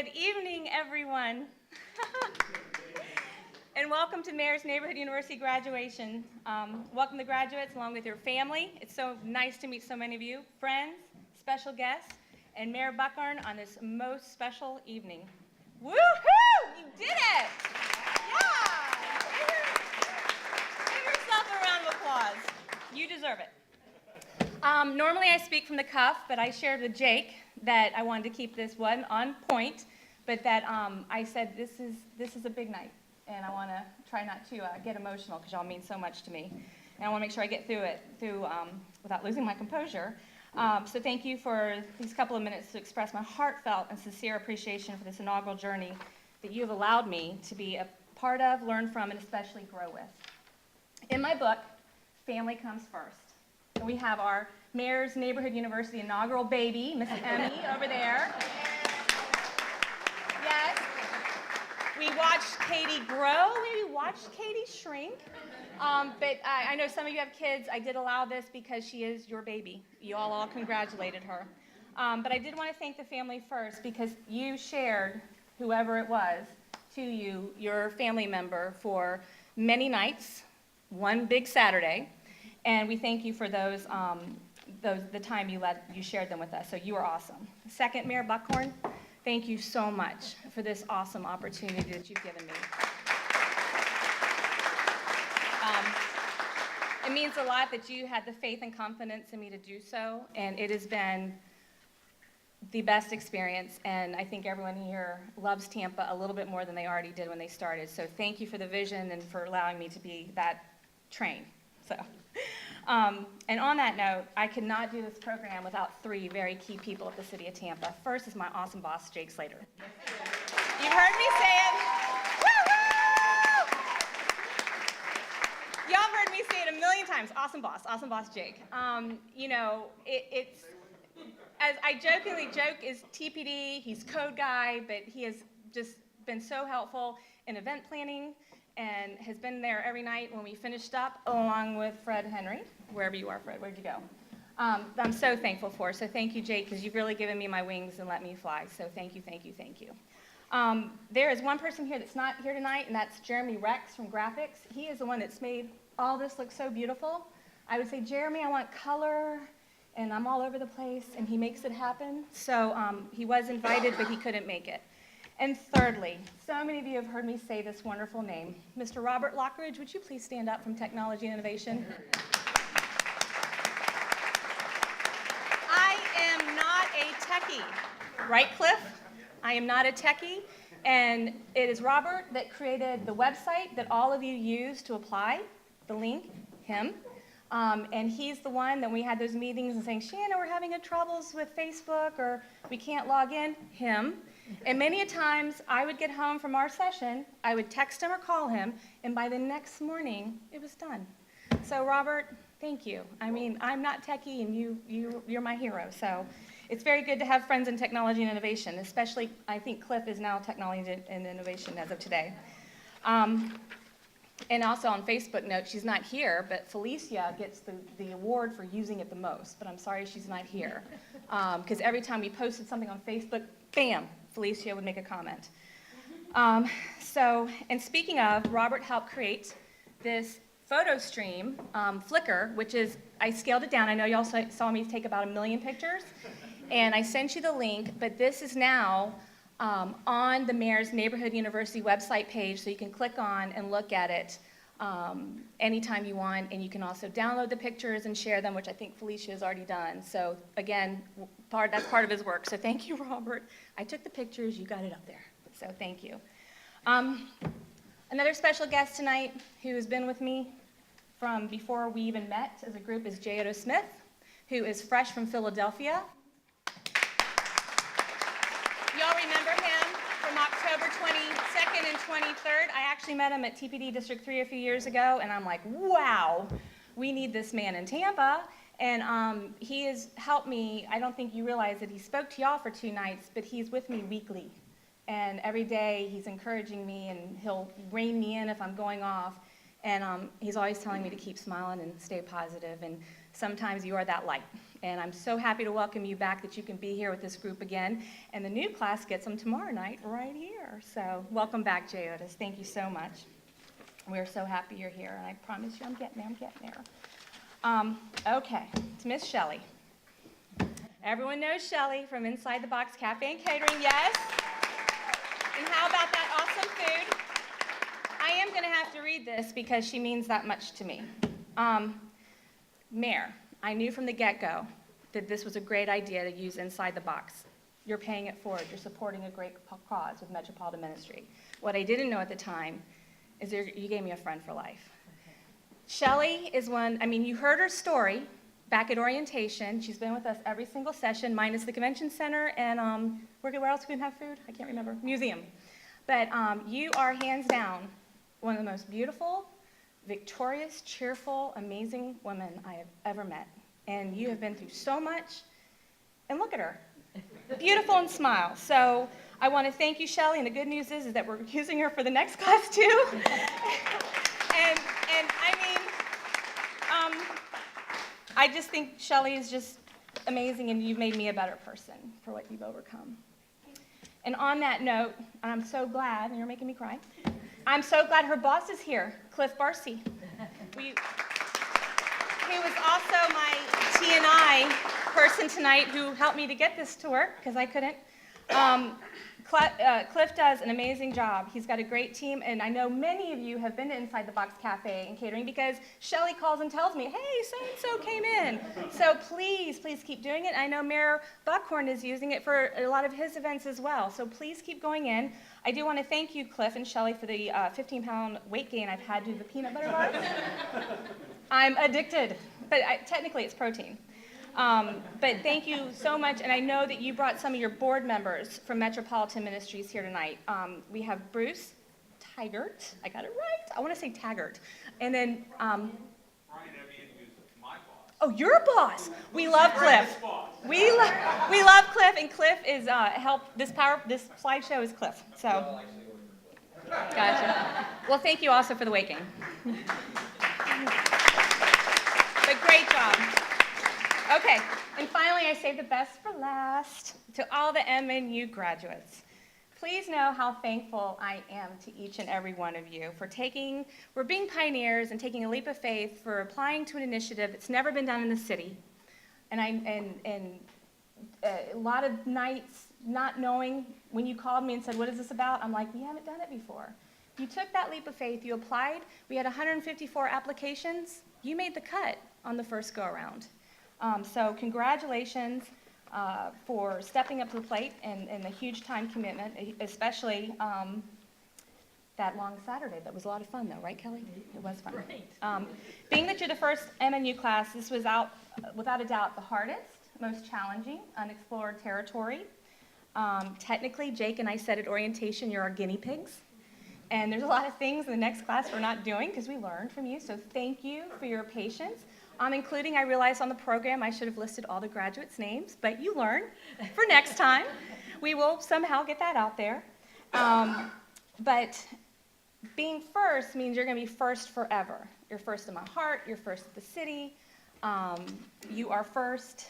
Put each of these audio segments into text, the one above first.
Good evening, everyone. And welcome to Mayor's Neighborhood University graduation. Welcome the graduates along with your family. It's so nice to meet so many of you, friends, special guests, and Mayor Buckhorn on this most special evening. Woohoo! You did it! Yeah! Give yourself a round of applause. You deserve it. Normally I speak from the cuff, but I shared with Jake that I wanted to keep this one on point, but that I said this is a big night, and I want to try not to get emotional because y'all mean so much to me, and I want to make sure I get through it without losing my composure. So thank you for these couple of minutes to express my heartfelt and sincere appreciation for this inaugural journey that you have allowed me to be a part of, learn from, and especially grow with. In my book, family comes first. And we have our Mayor's Neighborhood University inaugural baby, Miss Emmy, over there. Yes. We watched Katie grow. We watched Katie shrink. But I know some of you have kids. I did allow this because she is your baby. You all congratulated her. But I did want to thank the family first because you shared, whoever it was, to you, your family member, for many nights, one big Saturday. And we thank you for those the time you shared them with us. So you are awesome. Second, Mayor Buckhorn, thank you so much for this awesome opportunity that you've given me. It means a lot that you had the faith and confidence in me to do so, and it has been the best experience, and I think everyone here loves Tampa a little bit more than they already did when they started. So thank you for the vision and for allowing me to be that train. So. And on that note, I could not do this program without three very key people of the city of Tampa. First is my awesome boss, Jake Slater. You've heard me say it. Woo-hoo! Y'all have heard me say it a million times. Awesome boss Jake. You know, it's, as I jokingly joke, is TPD, he's code guy, but he has just been so helpful in event planning, and has been there every night when we finished up, along with Fred Henry, wherever you are, Fred, where'd you go? I'm so thankful for, so thank you, Jake, because you've really given me my wings and let me fly, so thank you. There is one person here that's not here tonight, and that's Jeremy Rex from Graphics. He is the one that's made all this look so beautiful. I would say, Jeremy, I want color, and I'm all over the place, and he makes it happen. So he was invited, but he couldn't make it. And thirdly, so many of you have heard me say this wonderful name. Mr. Robert Lockridge, would you please stand up from Technology and Innovation? I am not a techie, right, Cliff? I am not a techie, and it is Robert that created the website that all of you use to apply, the link, him. And he's the one that we had those meetings and saying, Shanna, we're having troubles with Facebook, or we can't log in, him. And many a times I would get home from our session, I would text him or call him, and by the next morning, it was done. So Robert, thank you. I mean, I'm not techie, and you're my hero. So it's very good to have friends in technology and innovation, especially I think Cliff is now technology and innovation as of today. And also on Facebook note, she's not here, but Felicia gets the award for using it the most, but I'm sorry she's not here. Because every time we posted something on Facebook, bam, Felicia would make a comment. And speaking of, Robert helped create this photo stream, Flickr, which is, I scaled it down. I know y'all saw me take about 1 million pictures, and I sent you the link, but this is now on the Mayor's Neighborhood University website page, so you can click on and look at it anytime you want, and you can also download the pictures and share them, which I think Felicia has already done. So again, that's part of his work. So thank you, Robert. I took the pictures, you got it up there. So thank you. Another special guest tonight who has been with me from before we even met as a group is J. Odo Smith, who is fresh from Philadelphia. Y'all remember him from October 22nd and 23rd. I actually met him at TPD District 3 a few years ago, and I'm like, wow, we need this man in Tampa. And he has helped me. I don't think you realize that he spoke to y'all for 2 nights, but he's with me weekly. And every day he's encouraging me, and he'll rein me in if I'm going off. And he's always telling me to keep smiling and stay positive. And sometimes you are that light. And I'm so happy to welcome you back that you can be here with this group again. And the new class gets them tomorrow night right here. So welcome back, Jay Otis. Thank you so much. We're so happy you're here, and I promise you I'm getting there. Okay, to Miss Shelley. Everyone knows Shelley from Inside the Box Cafe and Catering, yes? And how about that awesome food? I am going to have to read this because she means that much to me. Mayor, I knew from the get-go that this was a great idea to use Inside the Box. You're paying it forward. You're supporting a great cause with Metropolitan Ministry. What I didn't know at the time is you gave me a friend for life. Okay. Shelley is one, I mean, you heard her story back at orientation. She's been with us every single session, minus the convention center and where else we can have food? I can't remember. Museum. But you are hands down one of the most beautiful, victorious, cheerful, amazing women I have ever met. And you have been through so much. And look at her. Beautiful and smile. So I want to thank you, Shelley, and the good news is that we're using her for the next class, too. and I mean, I just think Shelley is just amazing, and you've made me a better person for what you've overcome. And on that note, I'm so glad, and you're making me cry, I'm so glad her boss is here, Cliff Barcy. He was also my T&I person tonight who helped me to get this to work, because I couldn't. Cliff does an amazing job. He's got a great team, and I know many of you have been to Inside the Box Cafe and Catering because Shelley calls and tells me, hey, so-and-so came in. So please keep doing it. I know Mayor Buckhorn is using it for a lot of his events as well, so please keep going in. I do want to thank you, Cliff and Shelley, for the 15-pound weight gain I've had due to the peanut butter bars. I'm addicted, but technically it's protein. But thank you so much, and I know that you brought some of your board members from Metropolitan Ministries here tonight. We have Bruce Taggart. I got it right. I want to say Taggart. And then Brian Evian, who's my boss. Oh, your boss. We love Cliff. We love Cliff, and Cliff is this slideshow is Cliff. So gotcha. Well, thank you also for the weight gain. But great job. Okay, and finally, I saved the best for last. To all the MNU graduates, please know how thankful I am to each and every one of you for being pioneers and taking a leap of faith, for applying to an initiative that's never been done in the city. And a lot of nights not knowing, when you called me and said, what is this about? I'm like, we haven't done it before. You took that leap of faith, you applied, we had 154 applications, you made the cut on the first go-around. So congratulations for stepping up to the plate and the huge time commitment, especially that long Saturday. That was a lot of fun, though, right, Kelly? It was fun. Right. Being that you're the first MNU class, this was without a doubt the hardest, most challenging, unexplored territory. Technically, Jake and I said at orientation, you're our guinea pigs. And there's a lot of things in the next class we're not doing because we learned from you, so thank you for your patience. Including, I realized on the program I should have listed all the graduates' names, but you learn for next time. We will somehow get that out there. But being first means you're going to be first forever. You're first in my heart, you're first at the city, you are first,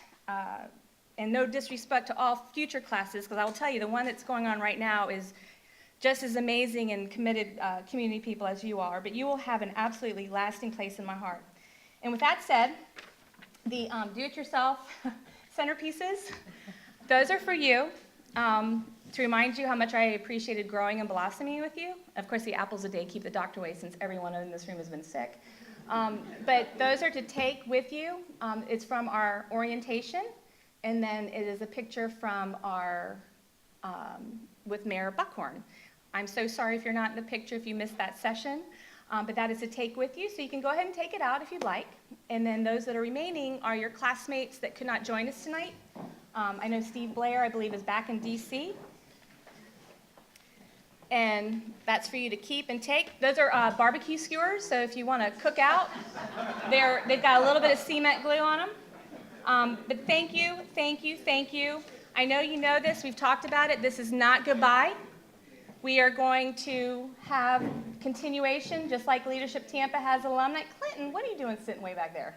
and no disrespect to all future classes, because I will tell you the one that's going on right now is just as amazing and committed community people as you are, but you will have an absolutely lasting place in my heart. And with that said, the do-it-yourself centerpieces, those are for you, to remind you how much I appreciated growing and blossoming with you. Of course, the apples a day keep the doctor away since everyone in this room has been sick. But those are to take with you. It's from our orientation, and then it is a picture from our, with Mayor Buckhorn. I'm so sorry if you're not in the picture, if you missed that session. But that is to take with you, so you can go ahead and take it out if you'd like. And then those that are remaining are your classmates that could not join us tonight. I know Steve Blair, I believe, is back in D.C. And that's for you to keep and take. Those are barbecue skewers, so if you want to cook out, they've got a little bit of cement glue on them. But thank you, thank you, thank you. I know you know this, we've talked about it. This is not goodbye. We are going to have continuation, just like Leadership Tampa has alumni. Clinton, what are you doing sitting way back there?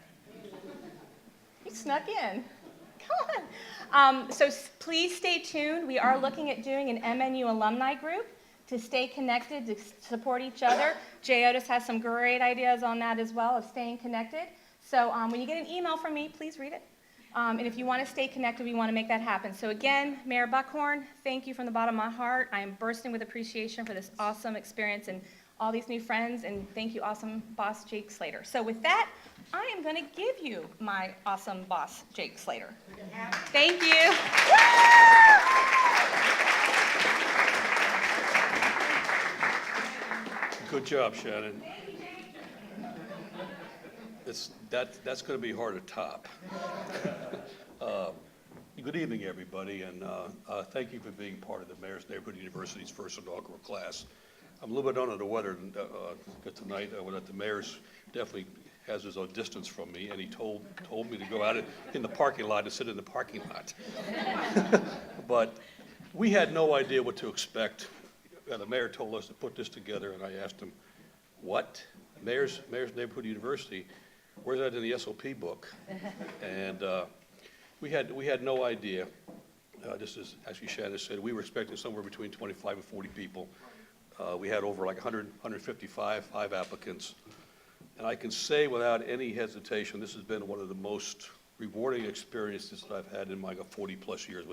You snuck in. Come on. So please stay tuned. We are looking at doing an MNU alumni group to stay connected, to support each other. Jay Otis has some great ideas on that as well, of staying connected. So when you get an email from me, please read it. And if you want to stay connected, we want to make that happen. So again, Mayor Buckhorn, thank you from the bottom of my heart. I am bursting with appreciation for this awesome experience and all these new friends, and thank you, awesome boss Jake Slater. So with that, I am going to give you my awesome boss, Jake Slater. Thank you. Good job, Shannon. That's going to be hard to top. Good evening, everybody, and thank you for being part of the Mayor's Neighborhood University's first inaugural class. I'm a little bit under the weather tonight. The mayor's definitely has his own distance from me, and he told me to go out in the parking lot and sit in the parking lot. But we had no idea what to expect. The mayor told us to put this together, and I asked him, what? Mayor's Neighborhood University? Where's that in the SOP book? And we had no idea. Just as actually Shannon said, we were expecting somewhere between 25 and 40 people. We had over like 155 applicants. And I can say without any hesitation, this has been one of the most rewarding experiences that I've had in my 40-plus years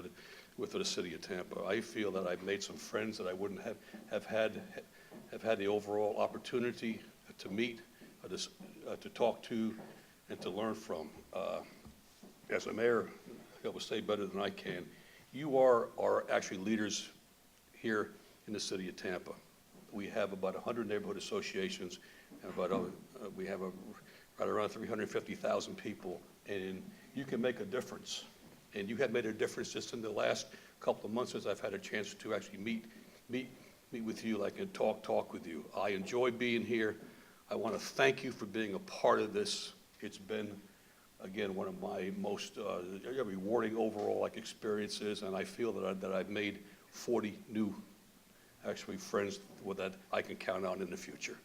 with the city of Tampa. I feel that I've made some friends that I wouldn't have had the overall opportunity to meet, to talk to, and to learn from. As a mayor, I will say better than I can, you are actually leaders here in the city of Tampa. We have about 100 neighborhood associations, and we have right around 350,000 people, and you can make a difference. And you have made a difference just in the last couple of months as I've had a chance to actually meet with you, like, and talk with you. I enjoy being here. I want to thank you for being a part of this. It's been, again, one of my most rewarding overall experiences, and I feel that I've made 40 new actually friends that I can count on in the future.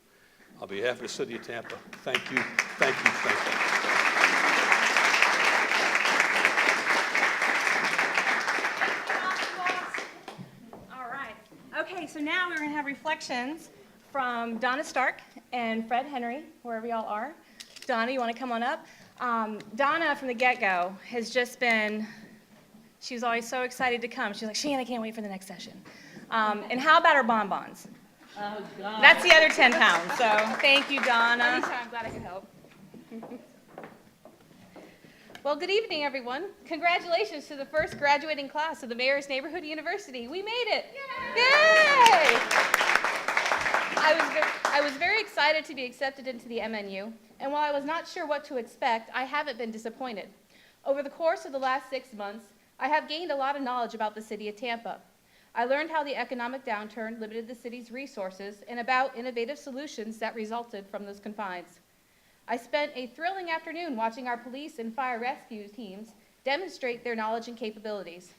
On behalf of the city of Tampa, thank you, thank you, thank you. All right. Okay, so now we're going to have reflections from Donna Stark and Fred Henry, wherever y'all are. Donna, you want to come on up? Donna, from the get-go, has just been, she was always so excited to come. She's like, Shannon, I can't wait for the next session. And how about our bonbons? Oh, God. That's the other 10 pounds, so thank you, Donna. Anytime, I'm glad I could help. Well, good evening, everyone. Congratulations to the first graduating class of the Mayor's Neighborhood University. We made it. Yay! I was very excited to be accepted into the MNU, and while I was not sure what to expect, I haven't been disappointed. Over the course of the last 6 months, I have gained a lot of knowledge about the city of Tampa. I learned how the economic downturn limited the city's resources and about innovative solutions that resulted from those confines. I spent a thrilling afternoon watching our police and fire rescue teams demonstrate their knowledge and capabilities.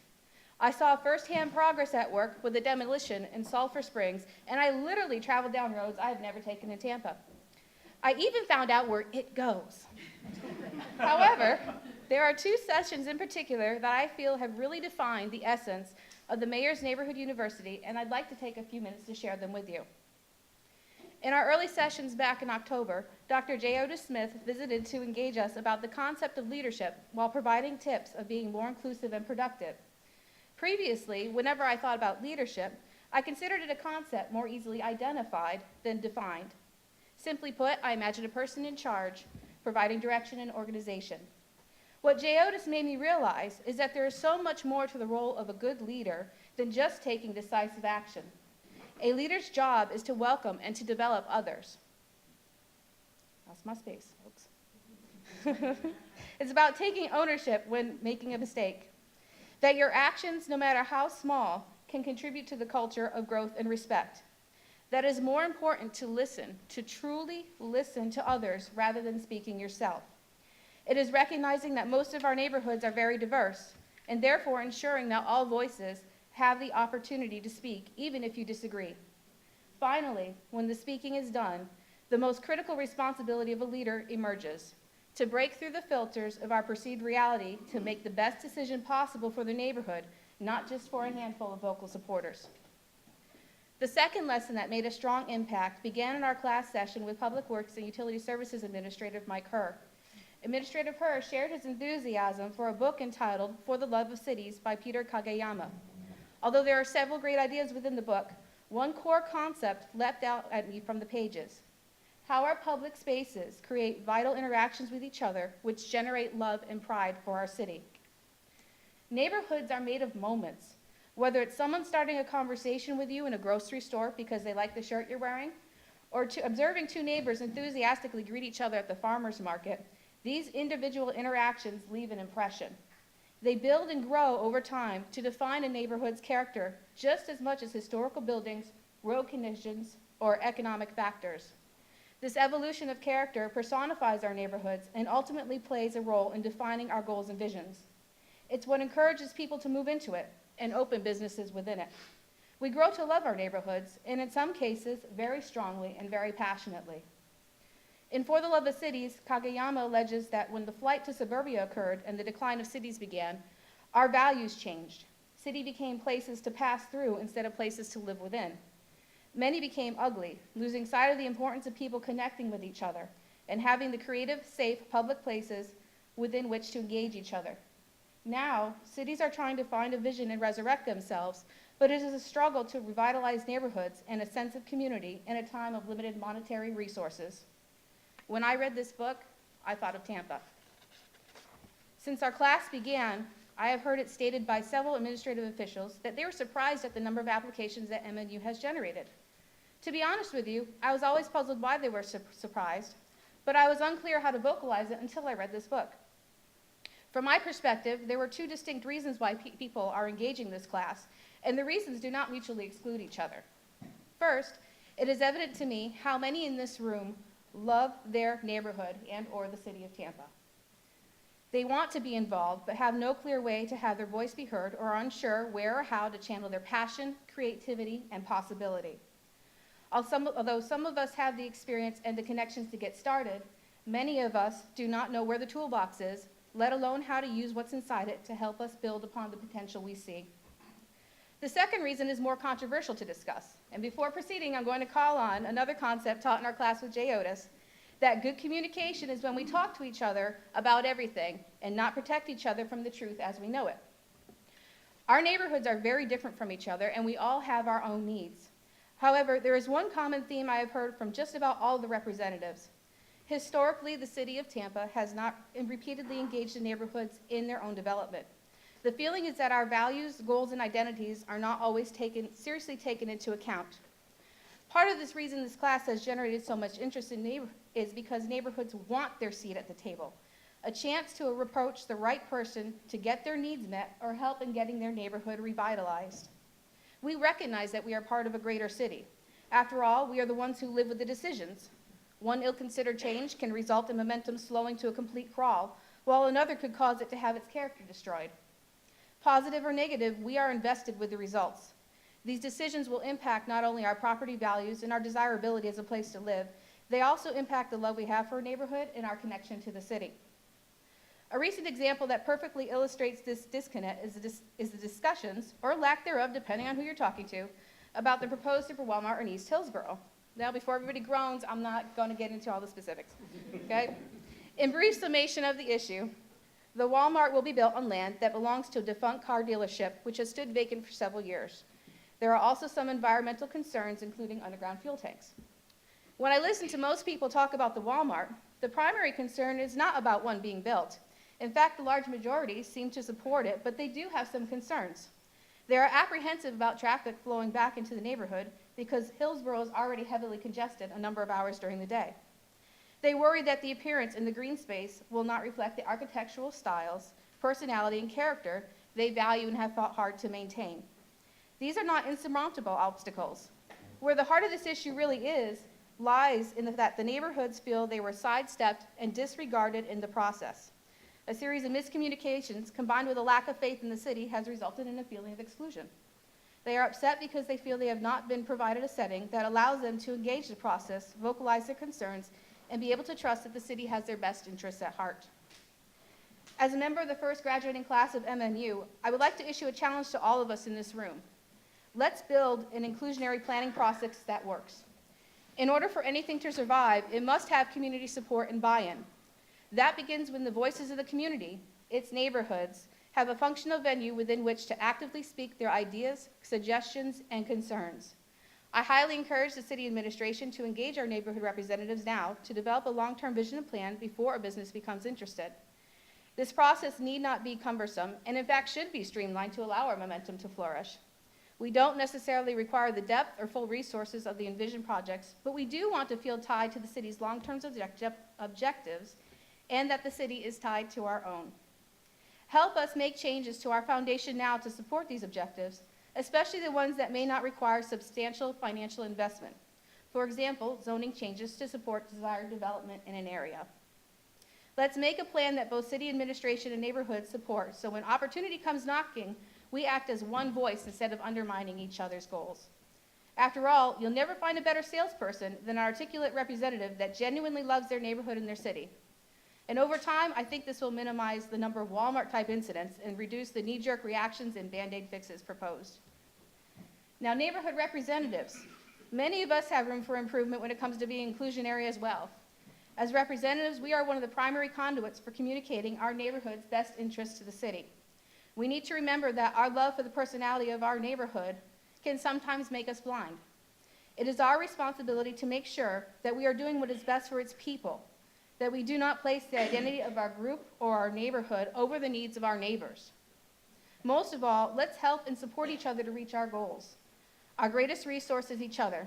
I saw firsthand progress at work with the demolition in Sulphur Springs, and I literally traveled down roads I have never taken in Tampa. I even found out where it goes. However, there are 2 sessions in particular that I feel have really defined the essence of the Mayor's Neighborhood University, and I'd like to take a few minutes to share them with you. In our early sessions back in October, Dr. J. Otis Smith visited to engage us about the concept of leadership while providing tips of being more inclusive and productive. Previously, whenever I thought about leadership, I considered it a concept more easily identified than defined. Simply put, I imagine a person in charge, providing direction and organization. What J. Otis made me realize is that there is so much more to the role of a good leader than just taking decisive action. A leader's job is to welcome and to develop others. That's my space, folks. It's about taking ownership when making a mistake. That your actions, no matter how small, can contribute to the culture of growth and respect. That it is more important to listen, to truly listen to others rather than speaking yourself. It is recognizing that most of our neighborhoods are very diverse, and therefore ensuring that all voices have the opportunity to speak, even if you disagree. Finally, when the speaking is done, the most critical responsibility of a leader emerges: to break through the filters of our perceived reality to make the best decision possible for the neighborhood, not just for a handful of vocal supporters. The second lesson that made a strong impact began in our class session with Public Works and Utility Services Administrator Mike Herr. Administrator Herr shared his enthusiasm for a book entitled For the Love of Cities by Peter Kageyama. Although there are several great ideas within the book, one core concept leapt out at me from the pages: how our public spaces create vital interactions with each other which generate love and pride for our city. Neighborhoods are made of moments. Whether it's someone starting a conversation with you in a grocery store because they like the shirt you're wearing, or observing two neighbors enthusiastically greet each other at the farmer's market, these individual interactions leave an impression. They build and grow over time to define a neighborhood's character just as much as historical buildings, road conditions, or economic factors. This evolution of character personifies our neighborhoods and ultimately plays a role in defining our goals and visions. It's what encourages people to move into it and open businesses within it. We grow to love our neighborhoods, and in some cases, very strongly and very passionately. In For the Love of Cities, Kageyama alleges that when the flight to suburbia occurred and the decline of cities began, our values changed. Cities became places to pass through instead of places to live within. Many became ugly, losing sight of the importance of people connecting with each other and having the creative, safe public places within which to engage each other. Now, cities are trying to find a vision and resurrect themselves, but it is a struggle to revitalize neighborhoods and a sense of community in a time of limited monetary resources. When I read this book, I thought of Tampa. Since our class began, I have heard it stated by several administrative officials that they were surprised at the number of applications that MNU has generated. To be honest with you, I was always puzzled why they were surprised, but I was unclear how to vocalize it until I read this book. From my perspective, there were two distinct reasons why people are engaging this class, and the reasons do not mutually exclude each other. First, it is evident to me how many in this room love their neighborhood and or the city of Tampa. They want to be involved, but have no clear way to have their voice be heard or are unsure where or how to channel their passion, creativity, and possibility. Although some of us have the experience and the connections to get started, many of us do not know where the toolbox is, let alone how to use what's inside it to help us build upon the potential we see. The second reason is more controversial to discuss. And before proceeding, I'm going to call on another concept taught in our class with Jay Otis, that good communication is when we talk to each other about everything and not protect each other from the truth as we know it. Our neighborhoods are very different from each other, and we all have our own needs. However, there is one common theme I have heard from just about all the representatives. Historically, the city of Tampa has not repeatedly engaged the neighborhoods in their own development. The feeling is that our values, goals, and identities are not always seriously taken into account. Part of this reason this class has generated so much interest in is because neighborhoods want their seat at the table, a chance to approach the right person to get their needs met or help in getting their neighborhood revitalized. We recognize that we are part of a greater city. After all, we are the ones who live with the decisions. One ill-considered change can result in momentum slowing to a complete crawl, while another could cause it to have its character destroyed. Positive or negative, we are invested with the results. These decisions will impact not only our property values and our desirability as a place to live, they also impact the love we have for our neighborhood and our connection to the city. A recent example that perfectly illustrates this disconnect is the discussions, or lack thereof, depending on who you're talking to, about the proposed Super Walmart in East Hillsboro. Now, before everybody groans, I'm not going to get into all the specifics, okay? In brief summation of the issue, the Walmart will be built on land that belongs to a defunct car dealership, which has stood vacant for several years. There are also some environmental concerns, including underground fuel tanks. When I listen to most people talk about the Walmart, the primary concern is not about one being built. In fact, the large majority seem to support it, but they do have some concerns. They are apprehensive about traffic flowing back into the neighborhood because Hillsboro is already heavily congested a number of hours during the day. They worry that the appearance in the green space will not reflect the architectural styles, personality, and character they value and have fought hard to maintain. These are not insurmountable obstacles. Where the heart of this issue really lies in that the neighborhoods feel they were sidestepped and disregarded in the process. A series of miscommunications combined with a lack of faith in the city has resulted in a feeling of exclusion. They are upset because they feel they have not been provided a setting that allows them to engage the process, vocalize their concerns, and be able to trust that the city has their best interests at heart. As a member of the first graduating class of MNU, I would like to issue a challenge to all of us in this room. Let's build an inclusionary planning process that works. In order for anything to survive, it must have community support and buy-in. That begins when the voices of the community, its neighborhoods, have a functional venue within which to actively speak their ideas, suggestions, and concerns. I highly encourage the city administration to engage our neighborhood representatives now to develop a long-term vision and plan before a business becomes interested. This process need not be cumbersome, and in fact should be streamlined to allow our momentum to flourish. We don't necessarily require the depth or full resources of the Envision projects, but we do want to feel tied to the city's long-term objectives and that the city is tied to our own. Help us make changes to our foundation now to support these objectives, especially the ones that may not require substantial financial investment. For example, zoning changes to support desired development in an area. Let's make a plan that both city administration and neighborhoods support, so when opportunity comes knocking, we act as one voice instead of undermining each other's goals. After all, you'll never find a better salesperson than an articulate representative that genuinely loves their neighborhood and their city. And over time, I think this will minimize the number of Walmart-type incidents and reduce the knee-jerk reactions and Band-Aid fixes proposed. Now, neighborhood representatives. Many of us have room for improvement when it comes to being inclusionary as well. As representatives, we are one of the primary conduits for communicating our neighborhood's best interests to the city. We need to remember that our love for the personality of our neighborhood can sometimes make us blind. It is our responsibility to make sure that we are doing what is best for its people, that we do not place the identity of our group or our neighborhood over the needs of our neighbors. Most of all, let's help and support each other to reach our goals. Our greatest resource is each other.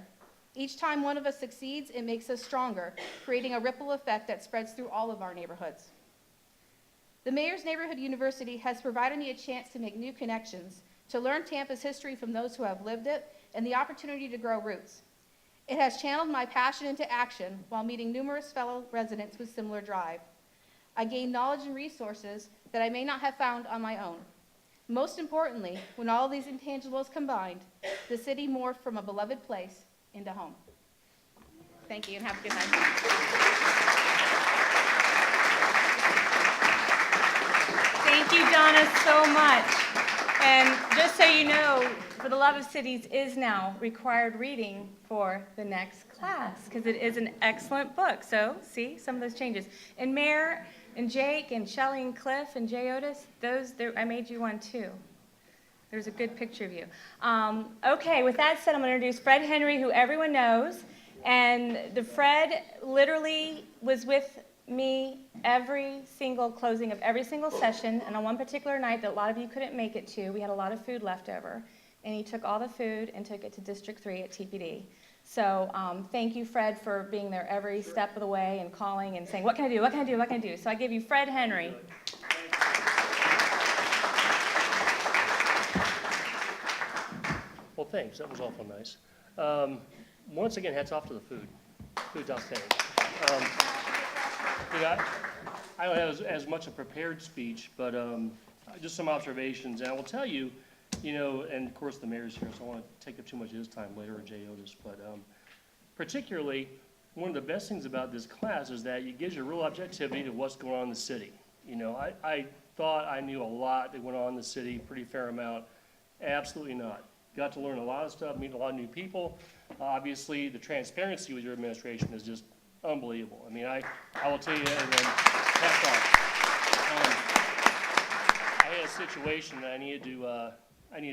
Each time one of us succeeds, it makes us stronger, creating a ripple effect that spreads through all of our neighborhoods. The Mayor's Neighborhood University has provided me a chance to make new connections, to learn Tampa's history from those who have lived it, and the opportunity to grow roots. It has channeled my passion into action while meeting numerous fellow residents with similar drive. I gained knowledge and resources that I may not have found on my own. Most importantly, when all these intangibles combined, the city morphed from a beloved place into home. Thank you and have a good night. Thank you, Donna, so much. And just so you know, For the Love of Cities is now required reading for the next class, because it is an excellent book. So, see, some of those changes. And Mayor and Jake and Shelley and Cliff and Jay Otis, I made you one too. There's a good picture of you. Okay, with that said, I'm going to introduce Fred Henry, who everyone knows. And the Fred literally was with me every single closing of every single session. And on one particular night that a lot of you couldn't make it to, we had a lot of food left over. And he took all the food and took it to District 3 at TPD. So thank you, Fred, for being there every step of the way and calling and saying, what can I do, what can I do, what can I do? So I give you Fred Henry. Well, thanks. That was awful nice. Once again, hats off to the food. Food's outstanding. I don't have as much a prepared speech, but just some observations. And I will tell you, and of course the mayor's here, so I want to take up too much of his time later, or Jay Otis, but particularly, one of the best things about this class is that it gives you real objectivity to what's going on in the city. I thought I knew a lot that went on in the city, pretty fair amount. Absolutely not. Got to learn a lot of stuff, meet a lot of new people. Obviously, the transparency with your administration is just unbelievable. I mean, I will tell you, and then hats off. I had a situation that I needed to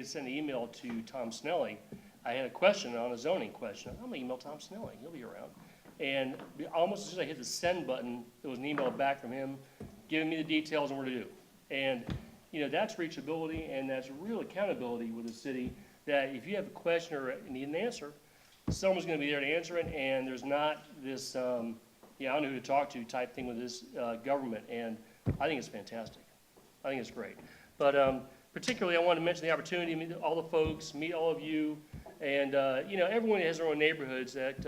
send an email to Tom Snelling. I had a question on a zoning question. I'm gonna email Tom Snelling, he'll be around. And almost as soon as I hit the send button, there was an email back from him giving me the details on what to do. And that's reachability, and that's real accountability with the city, that if you have a question or need an answer, someone's going to be there to answer it, and there's not this, I don't know who to talk to type thing with this government, and I think it's fantastic. I think it's great. But particularly, I want to mention the opportunity to meet all the folks, meet all of you, and everyone has their own neighborhoods that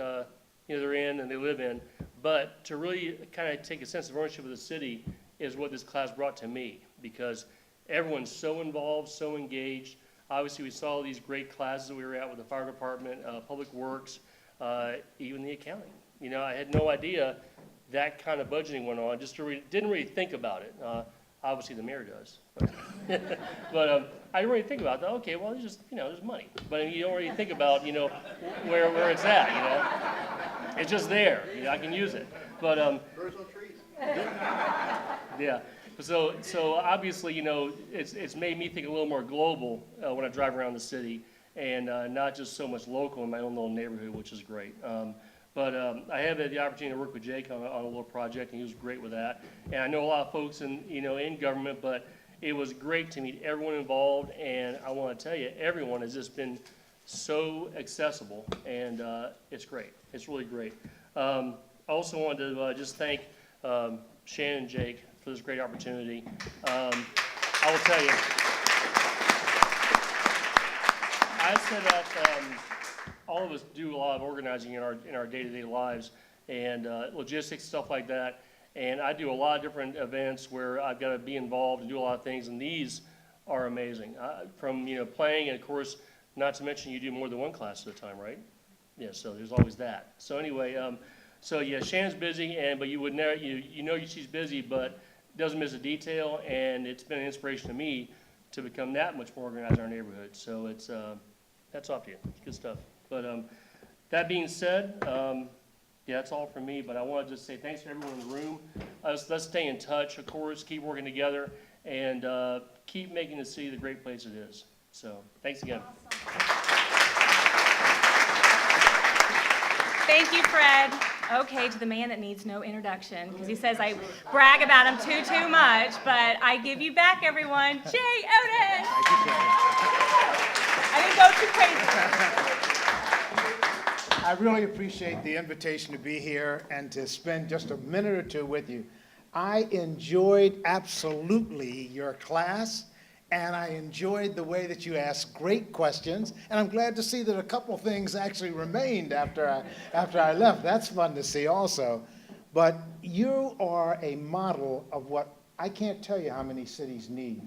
they're in and they live in, but to really kind of take a sense of ownership of the city is what this class brought to me, because everyone's so involved, so engaged. Obviously, we saw these great classes that we were at with the fire department, public works, even the accounting. You know, I had no idea that kind of budgeting went on, just didn't really think about it. Obviously, the mayor does. But I didn't really think about that. Okay, well, there's just, there's money. But you don't really think about, where it's at, It's just there. I can use it. But, Birds on trees. yeah. So obviously, it's made me think a little more global when I drive around the city and not just so much local in my own little neighborhood, which is great. But I have had the opportunity to work with Jake on a little project, and he was great with that. And I know a lot of folks in government, but it was great to meet everyone involved. And I want to tell you, everyone has just been so accessible, and it's great. It's really great. I also wanted to just thank Shannon and Jake for this great opportunity. I will tell you, I said that all of us do a lot of organizing in our day-to-day lives and logistics, stuff like that. And I do a lot of different events where I've got to be involved and do a lot of things, and these are amazing. From playing, and of course, not to mention you do more than one class at a time, right? Yeah, so there's always that. So anyway, so yeah, Shannon's busy, but you would never, she's busy, but doesn't miss a detail, and it's been an inspiration to me to become that much more organized in our neighborhood. So it's that's off to you. It's good stuff. But that being said, yeah, that's all from me. But I want to just say thanks to everyone in the room. Let's stay in touch, of course, keep working together, and keep making the city the great place it is. So thanks again. Thank you, Fred. Okay, to the man that needs no introduction, because he says I brag about him too much, but I give you back, everyone, Jay Otis. I didn't go too crazy. I really appreciate the invitation to be here and to spend just a minute or two with you. I enjoyed absolutely your class, and I enjoyed the way that you asked great questions, and I'm glad to see that a couple things actually remained after I left. That's fun to see also. But you are a model of what I can't tell you how many cities need.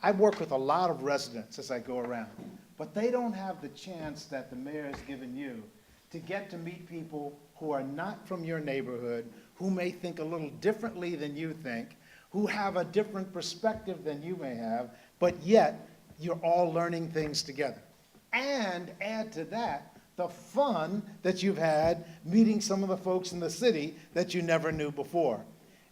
I've worked with a lot of residents as I go around, but they don't have the chance that the mayor has given you to get to meet people who are not from your neighborhood, who may think a little differently than you think, who have a different perspective than you may have, but yet you're all learning things together. And add to that the fun that you've had meeting some of the folks in the city that you never knew before.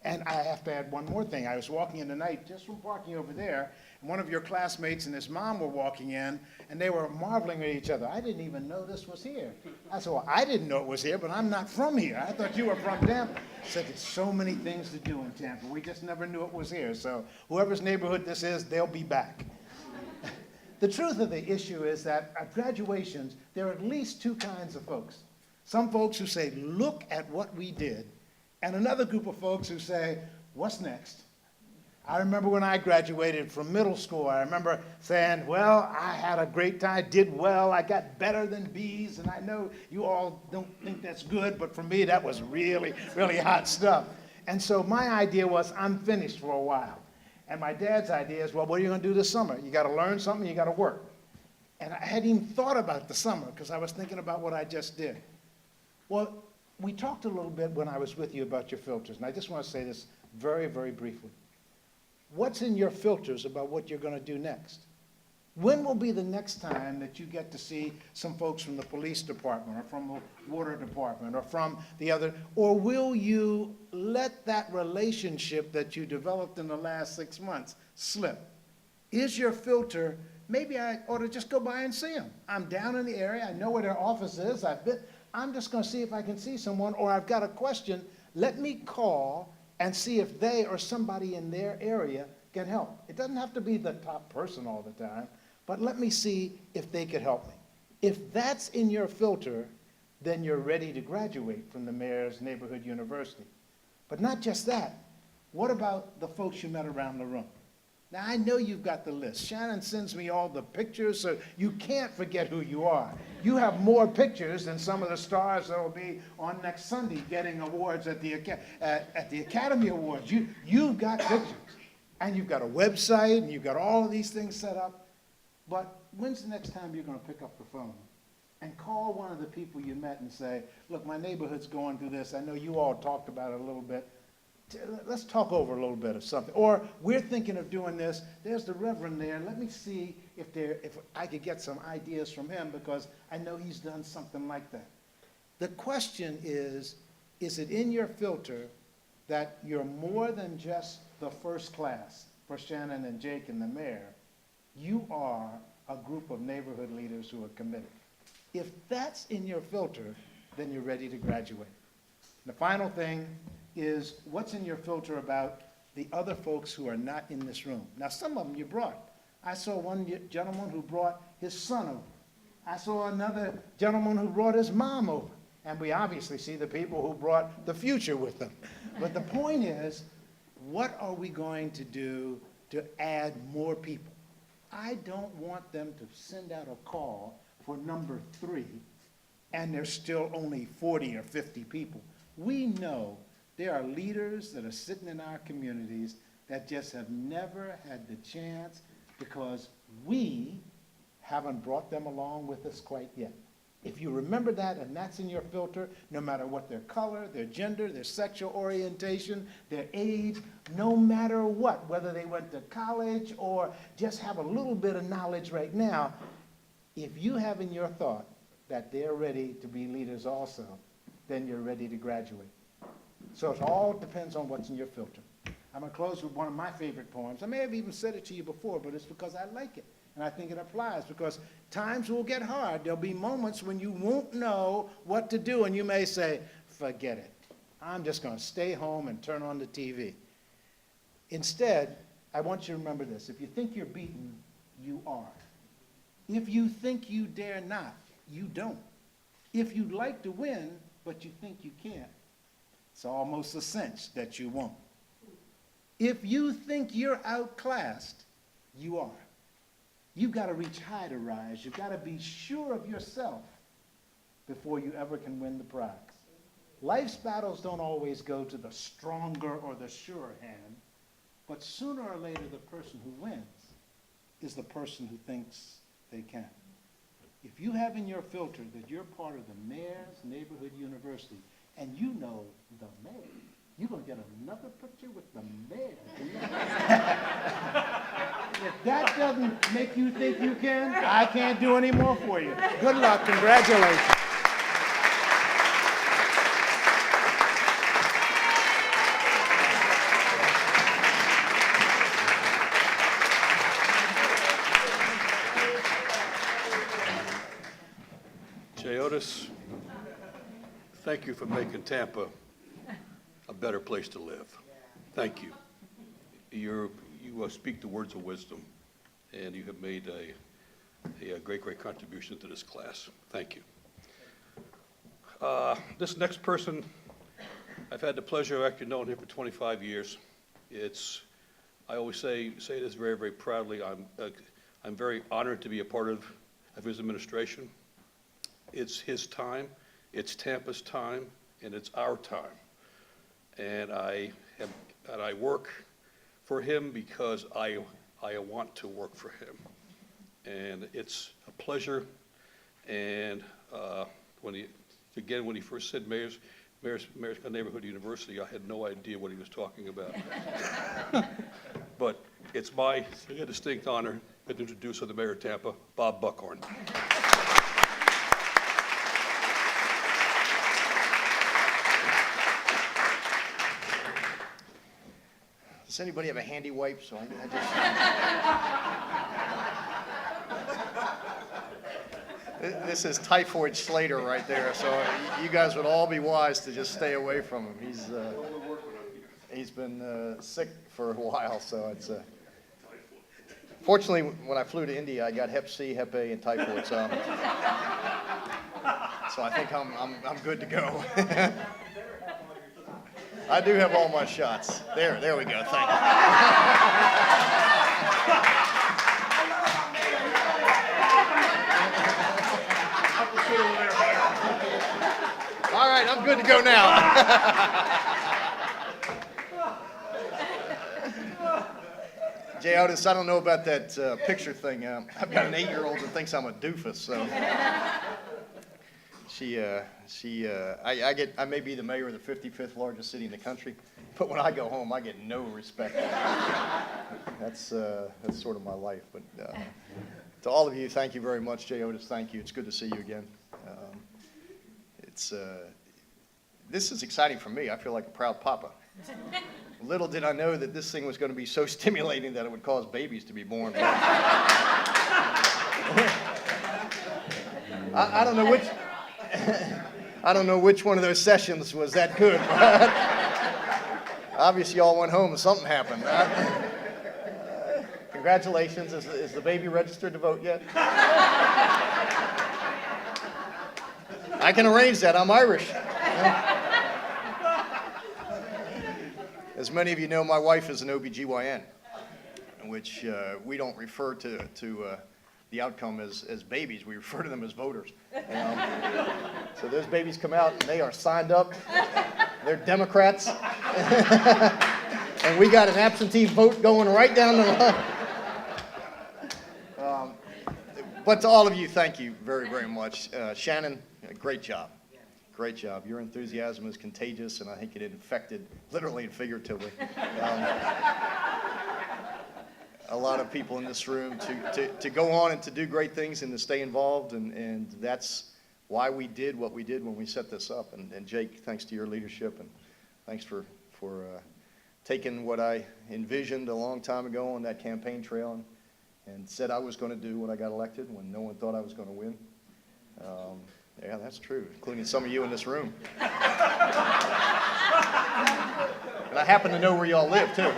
And I have to add one more thing. I was walking in tonight just from parking over there, and one of your classmates and his mom were walking in, and they were marveling at each other. I didn't even know this was here. I said, well, I didn't know it was here, but I'm not from here. I thought you were from Tampa. I said, there's so many things to do in Tampa. We just never knew it was here. So whoever's neighborhood this is, they'll be back. The truth of the issue is that at graduations, there are at least two kinds of folks. Some folks who say, look at what we did, and another group of folks who say, what's next? I remember when I graduated from middle school, I remember saying, well, I had a great time, did well, I got better than B's, and I know you all don't think that's good, but for me, that was really, really hot stuff. And so my idea was, I'm finished for a while. And my dad's idea is, well, what are you going to do this summer? You got to learn something, you got to work. And I hadn't even thought about the summer because I was thinking about what I just did. Well, we talked a little bit when I was with you about your filters, and I just want to say this very, very briefly. What's in your filters about what you're going to do next? When will be the next time that you get to see some folks from the police department or from the water department or from the other, or will you let that relationship that you developed in the last 6 months slip? Is your filter, maybe I ought to just go by and see them. I'm down in the area, I know where their office is, I'm just going to see if I can see someone, or I've got a question, let me call and see if they or somebody in their area can help. It doesn't have to be the top person all the time, but let me see if they could help me. If that's in your filter, then you're ready to graduate from the Mayor's Neighborhood University. But not just that. What about the folks you met around the room? Now, I know you've got the list. Shannon sends me all the pictures, so you can't forget who you are. You have more pictures than some of the stars that will be on next Sunday getting awards at the Academy Awards. You've got pictures, and you've got a website, and you've got all of these things set up. But when's the next time you're going to pick up the phone and call one of the people you met and say, look, my neighborhood's going through this. I know you all talked about it a little bit. Let's talk over a little bit of something. Or we're thinking of doing this. There's the Reverend there. Let me see if I could get some ideas from him, because I know he's done something like that. The question is it in your filter that you're more than just the first class for Shannon and Jake and the mayor? You are a group of neighborhood leaders who are committed. If that's in your filter, then you're ready to graduate. The final thing is, what's in your filter about the other folks who are not in this room? Now, some of them you brought. I saw one gentleman who brought his son over. I saw another gentleman who brought his mom over. And we obviously see the people who brought the future with them. But the point is, what are we going to do to add more people? I don't want them to send out a call for number 3, and there's still only 40 or 50 people. We know there are leaders that are sitting in our communities that just have never had the chance because we haven't brought them along with us quite yet. If you remember that, and that's in your filter, no matter what their color, their gender, their sexual orientation, their age, no matter what, whether they went to college or just have a little bit of knowledge right now, if you have in your thought that they're ready to be leaders also, then you're ready to graduate. So it all depends on what's in your filter. I'm going to close with one of my favorite poems. I may have even said it to you before, but it's because I like it. And I think it applies, because times will get hard. There'll be moments when you won't know what to do, and you may say, forget it. I'm just going to stay home and turn on the TV. Instead, I want you to remember this. If you think you're beaten, you are. If you think you dare not, you don't. If you'd like to win, but you think you can't, it's almost a cinch that you won't. If you think you're outclassed, you are. You've got to reach high to rise. You've got to be sure of yourself before you ever can win the prize. Life's battles don't always go to the stronger or the surer hand, but sooner or later the person who wins is the person who thinks they can. If you have in your filter that you're part of the Mayor's Neighborhood University, and you know the mayor, you're going to get another picture with the mayor. If that doesn't make you think you can, I can't do any more for you. Good luck. Congratulations. Jay Otis, thank you for making Tampa a better place to live. Thank you. You speak the words of wisdom, and you have made a great, great contribution to this class. Thank you. This next person, I've had the pleasure of actually knowing him for 25 years. I always say this very, very proudly. I'm very honored to be a part of his administration. It's his time, it's Tampa's time, and it's our time. And I work for him because I want to work for him. And it's a pleasure. And when he first said Mayor's Neighborhood University, I had no idea what he was talking about. But it's my distinct honor to introduce the Mayor of Tampa, Bob Buckhorn. Does anybody have a handy wipe? So this is typhoid Slater right there. So you guys would all be wise to just stay away from him. He's been sick for a while, so it's. Fortunately, when I flew to India, I got Hep C, Hep A, and typhoid. So I think I'm good to go. I do have all my shots. There we go. Thank you. All right, I'm good to go now. Jay Otis, I don't know about that picture thing. I've got an 8-year-old that thinks I'm a doofus, so I may be the mayor of the 55th largest city in the country, but when I go home, I get no respect. That's sort of my life. But to all of you, thank you very much. Jay Otis, thank you. It's good to see you again. This is exciting for me. I feel like a proud papa. Little did I know that this thing was going to be so stimulating that it would cause babies to be born. I don't know which. I don't know which one of those sessions was that good, but obviously y'all went home and something happened. Congratulations. Is the baby registered to vote yet? I can arrange that. I'm Irish. As many of you know, my wife is an OBGYN, which we don't refer to the outcome as babies. We refer to them as voters. So those babies come out and they are signed up. They're Democrats. And we got an absentee vote going right down the line. But to all of you, thank you very, very much. Shannon, great job. Great job. Your enthusiasm is contagious, and I think it infected, literally and figuratively, a lot of people in this room to go on and to do great things and to stay involved, and that's why we did what we did when we set this up. And Jake, thanks to your leadership, and thanks for taking what I envisioned a long time ago on that campaign trail and said I was going to do when I got elected when no one thought I was going to win. Yeah, that's true, including some of you in this room. And I happen to know where y'all live, too.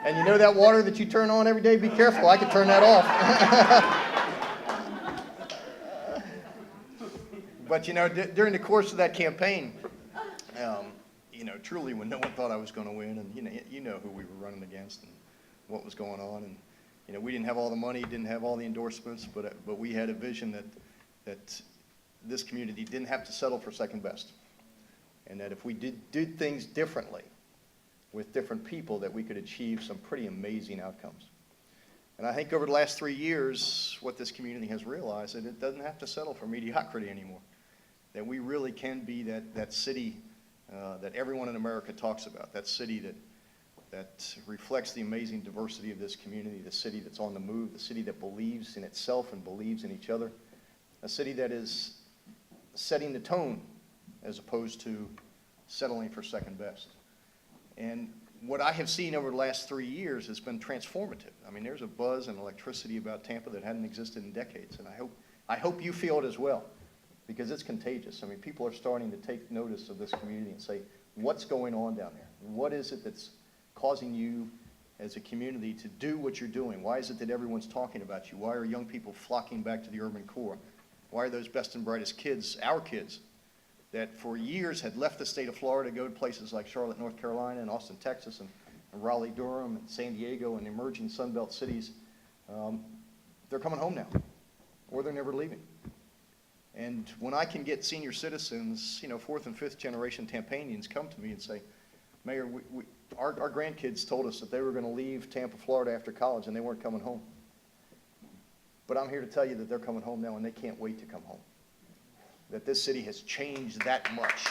And you know that water that you turn on every day? Be careful, I could turn that off. But, you know, during the course of that campaign, you know, truly when no one thought I was going to win, and you know who we were running against and what was going on, and you know, we didn't have all the money, didn't have all the endorsements, but we had a vision that this community didn't have to settle for second best, and that if we did things differently with different people, that we could achieve some pretty amazing outcomes. And I think over the last 3 years, what this community has realized is that it doesn't have to settle for mediocrity anymore, that we really can be that city that everyone in America talks about, that city that reflects the amazing diversity of this community, the city that's on the move, the city that believes in itself and believes in each other, a city that is setting the tone as opposed to settling for second best. And what I have seen over the last 3 years has been transformative. I mean, there's a buzz and electricity about Tampa that hadn't existed in decades, and I hope you feel it as well, because it's contagious. I mean, people are starting to take notice of this community and say, what's going on down there? What is it that's causing you as a community to do what you're doing? Why is it that everyone's talking about you? Why are young people flocking back to the urban core? Why are those best and brightest kids, our kids, that for years had left the state of Florida to go to places like Charlotte, North Carolina, and Austin, Texas, and Raleigh, Durham, and San Diego, and emerging Sunbelt cities, they're coming home now, or they're never leaving. And when I can get senior citizens, you know, 4th and 5th generation Tampanians come to me and say, Mayor, our grandkids told us that they were going to leave Tampa, Florida after college, and they weren't coming home. But I'm here to tell you that they're coming home now, and they can't wait to come home. That this city has changed that much.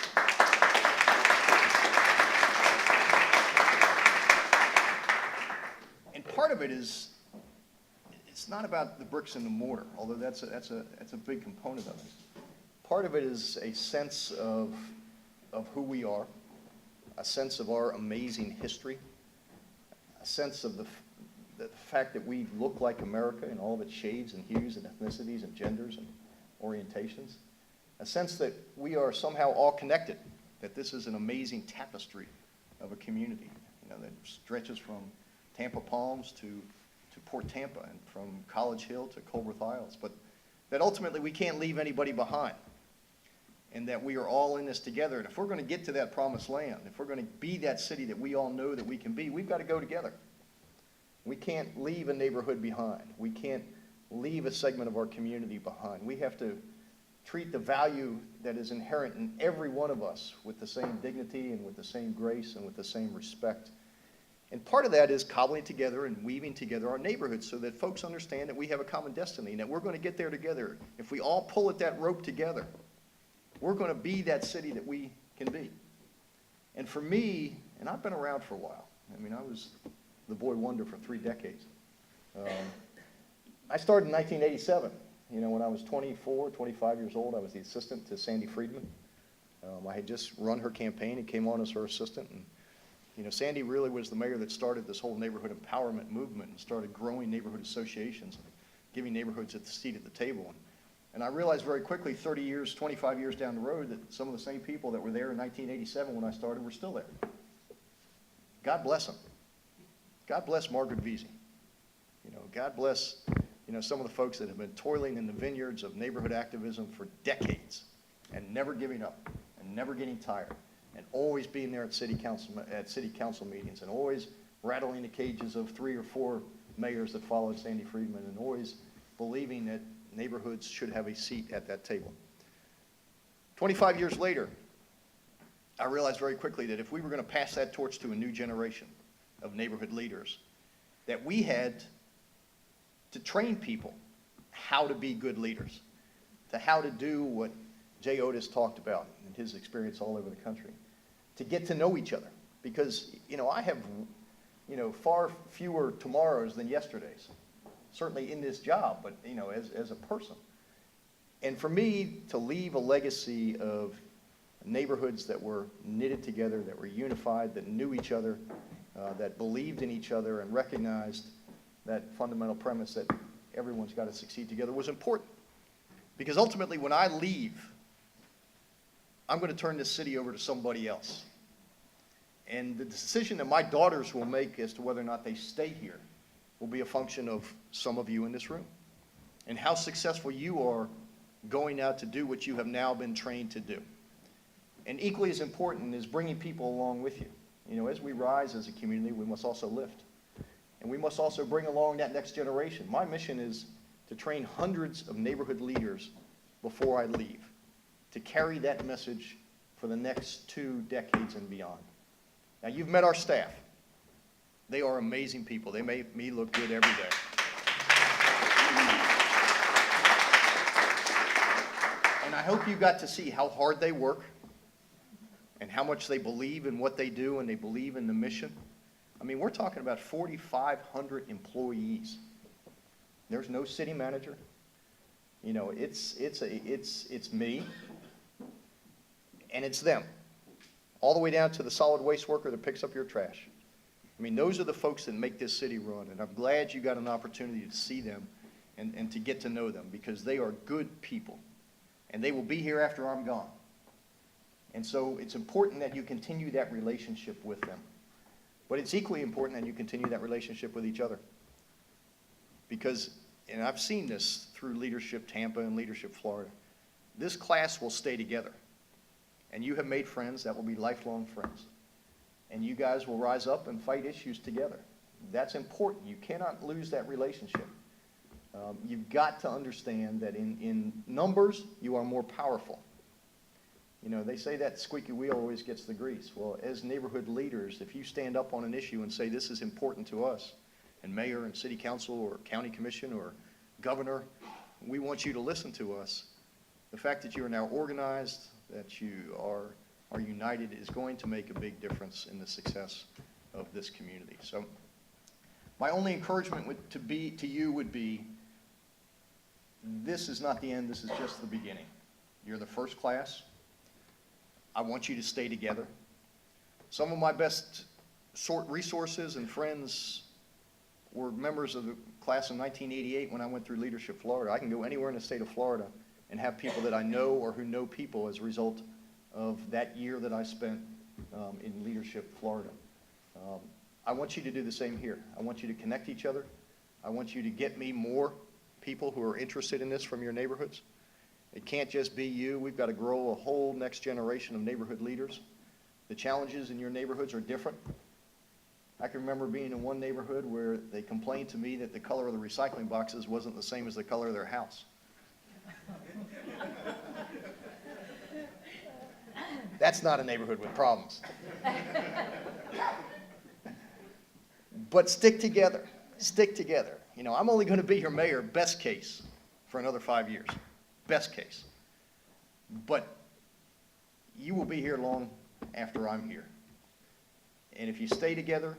And part of it is, it's not about the bricks and the mortar, although that's a big component of it. Part of it is a sense of who we are, a sense of our amazing history, a sense of the fact that we look like America in all of its shades and hues and ethnicities and genders and orientations, a sense that we are somehow all connected, that this is an amazing tapestry of a community, you know, that stretches from Tampa Palms to Port Tampa and from College Hill to Culbreth Isles, but that ultimately we can't leave anybody behind, and that we are all in this together. And if we're going to get to that promised land, if we're going to be that city that we all know that we can be, we've got to go together. We can't leave a neighborhood behind. We can't leave a segment of our community behind. We have to treat the value that is inherent in every one of us with the same dignity and with the same grace and with the same respect. And part of that is cobbling together and weaving together our neighborhoods so that folks understand that we have a common destiny and that we're going to get there together. If we all pull at that rope together, we're going to be that city that we can be. And for me, and I've been around for a while. I mean, I was the boy wonder for 3 decades. I started in 1987. You know, when I was 24, 25 years old, I was the assistant to Sandy Friedman. I had just run her campaign and came on as her assistant. And, you know, Sandy really was the mayor that started this whole neighborhood empowerment movement and started growing neighborhood associations and giving neighborhoods a seat at the table. And I realized very quickly, 30 years, 25 years down the road, that some of the same people that were there in 1987 when I started were still there. God bless them. God bless Margaret Vesey. You know, God bless, you know, some of the folks that have been toiling in the vineyards of neighborhood activism for decades and never giving up and never getting tired and always being there at city council meetings and always rattling the cages of 3 or 4 mayors that followed Sandy Friedman and always believing that neighborhoods should have a seat at that table. 25 years later, I realized very quickly that if we were going to pass that torch to a new generation of neighborhood leaders, that we had to train people how to be good leaders, to how to do what Jay Otis talked about in his experience all over the country, to get to know each other. Because, you know, I have, you know, far fewer tomorrows than yesterdays, certainly in this job, but, you know, as a person. And for me to leave a legacy of neighborhoods that were knitted together, that were unified, that knew each other, that believed in each other and recognized that fundamental premise that everyone's got to succeed together was important. Because ultimately, when I leave, I'm going to turn this city over to somebody else. And the decision that my daughters will make as to whether or not they stay here will be a function of some of you in this room and how successful you are going out to do what you have now been trained to do. And equally as important is bringing people along with you. You know, as we rise as a community, we must also lift. And we must also bring along that next generation. My mission is to train hundreds of neighborhood leaders before I leave, to carry that message for the next 2 decades and beyond. Now, you've met our staff. They are amazing people. They make me look good every day. And I hope you got to see how hard they work and how much they believe in what they do and they believe in the mission. I mean, we're talking about 4,500 employees. There's no city manager. You know, it's me, and it's them, all the way down to the solid waste worker that picks up your trash. I mean, those are the folks that make this city run, and I'm glad you got an opportunity to see them and to get to know them, because they are good people, and they will be here after I'm gone. And so it's important that you continue that relationship with them. But it's equally important that you continue that relationship with each other. Because, and I've seen this through Leadership Tampa and Leadership Florida, this class will stay together. And you have made friends that will be lifelong friends. And you guys will rise up and fight issues together. That's important. You cannot lose that relationship. You've got to understand that in numbers, you are more powerful. You know, they say that squeaky wheel always gets the grease. Well, as neighborhood leaders, if you stand up on an issue and say this is important to us, and mayor and city council or county commission or governor, we want you to listen to us. The fact that you are now organized, that you are united is going to make a big difference in the success of this community. So my only encouragement to you would be, this is not the end, this is just the beginning. You're the first class. I want you to stay together. Some of my best resources and friends were members of the class in 1988 when I went through Leadership Florida. I can go anywhere in the state of Florida and have people that I know or who know people as a result of that year that I spent in Leadership Florida. I want you to do the same here. I want you to connect each other. I want you to get me more people who are interested in this from your neighborhoods. It can't just be you. We've got to grow a whole next generation of neighborhood leaders. The challenges in your neighborhoods are different. I can remember being in one neighborhood where they complained to me that the color of the recycling boxes wasn't the same as the color of their house. That's not a neighborhood with problems. But stick together, stick together. You know, I'm only going to be your mayor, best case, for another 5 years, best case. But you will be here long after I'm here. And if you stay together,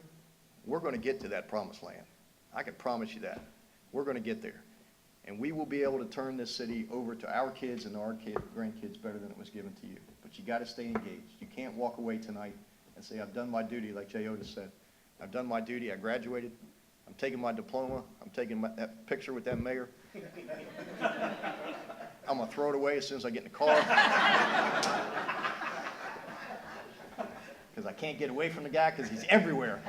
we're going to get to that promised land. I can promise you that. We're going to get there. And we will be able to turn this city over to our kids and our grandkids better than it was given to you. But you got to stay engaged. You can't walk away tonight and say, I've done my duty, like Jay Otis said. I've done my duty. I graduated. I'm taking my diploma. I'm taking that picture with that mayor. I'm going to throw it away as soon as I get in the car. Because I can't get away from the guy because he's everywhere.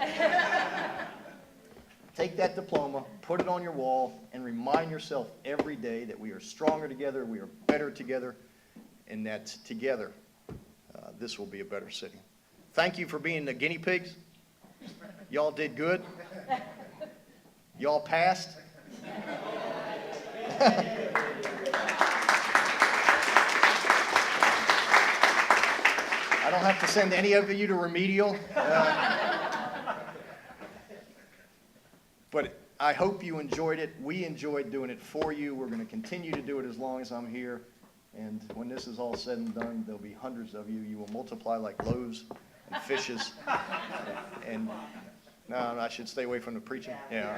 Take that diploma, put it on your wall, and remind yourself every day that we are stronger together, we are better together, and that together, this will be a better city. Thank you for being the guinea pigs. Y'all did good. Y'all passed. I don't have to send any of you to remedial. But I hope you enjoyed it. We enjoyed doing it for you. We're going to continue to do it as long as I'm here. And when this is all said and done, there'll be hundreds of you. You will multiply like loaves and fishes. And no, I should stay away from the preaching. Yeah.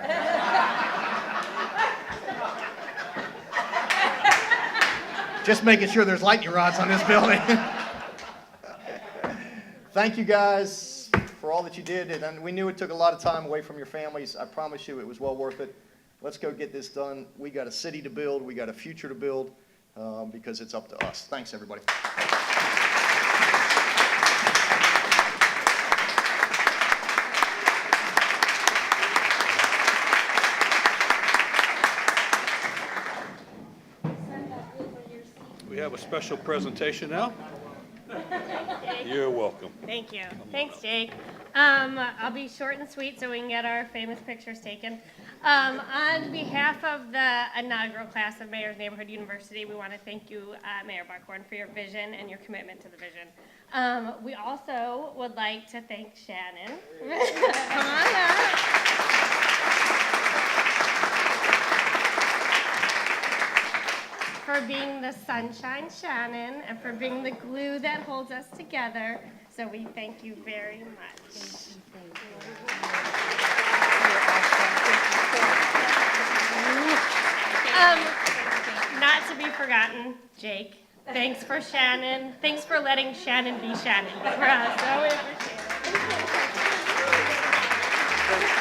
Just making sure there's lightning rods on this building. Thank you guys for all that you did. And we knew it took a lot of time away from your families. I promise you it was well worth it. Let's go get this done. We got a city to build. We got a future to build because it's up to us. Thanks, everybody. We have a special presentation now. You're welcome. Thank you. Thanks, Jake. I'll be short and sweet so we can get our famous pictures taken. On behalf of the inaugural class of Mayor's Neighborhood University, we want to thank you, Mayor Buckhorn, for your vision and your commitment to the vision. We also would like to thank Shannon. Come on up. For being the sunshine, Shannon, and for being the glue that holds us together. So we thank you very much. Not to be forgotten, Jake. Thanks for Shannon. Thanks for letting Shannon be Shannon for us. So we appreciate it.